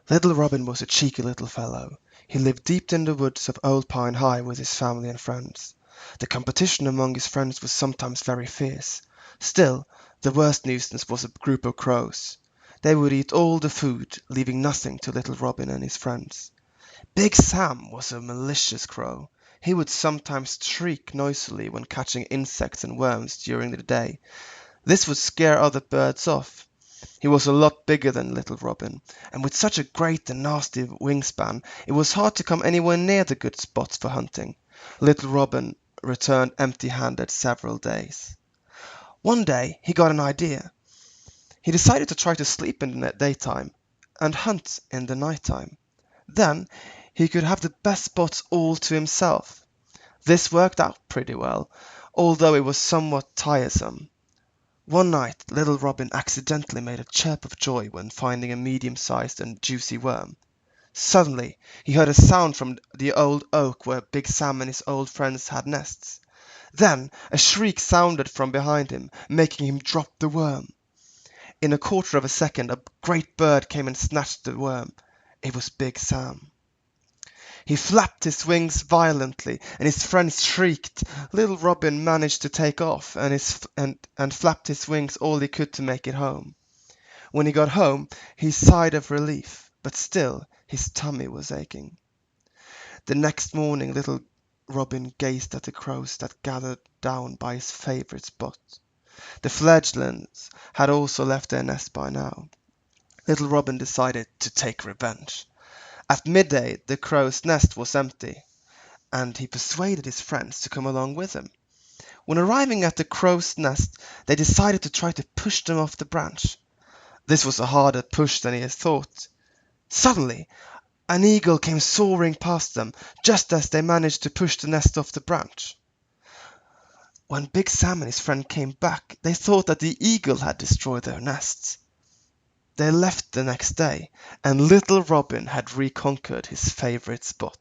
Little Robin was a cheeky little fellow. He lived deep in the woods of Old Pine High with his family and friends. The competition among his friends was sometimes very fierce. Still, the worst nuisance was a group of crows. They would eat all the food, leaving nothing to little Robin and his friends. Big Sam was a malicious crow. He would sometimes shriek noisily when catching insects and worms during the day. This would scare other birds off. He was a lot bigger than little Robin, and with such a great and nasty wingspan, it was hard to come anywhere near the good spots for hunting. Little Robin returned empty-handed several days. One day he got an idea. He decided to try to sleep in the daytime and hunt in the nighttime. Then he could have the best spots all to himself. This worked out pretty well, although it was somewhat tiresome. One night little Robin accidentally made a chirp of joy when finding a medium-sized and juicy worm. Suddenly he heard a sound from the old oak where Big Sam and his old friends had nests. Then a shriek sounded from behind him, making him drop the worm. In a quarter of a second a great bird came and snatched the worm. It was Big Sam. He flapped his wings violently, and his friends shrieked. Little Robin managed to take off, and flapped his wings all he could to make it home. When he got home, he sighed of relief, but still his tummy was aching. The next morning little Robin gazed at the crows that gathered down by his favourite spot. The fledglings had also left their nest by now. Little Robin decided to take revenge. At midday the crow's nest was empty, and he persuaded his friends to come along with him. When arriving at the crow's nest, they decided to try to push them off the branch. This was a harder push than he had thought. Suddenly, an eagle came soaring past them, just as they managed to push the nest off the branch. When Big Sam and his friend came back, they thought that the eagle had destroyed their nests. They left the next day, and little Robin had reconquered his favourite spot.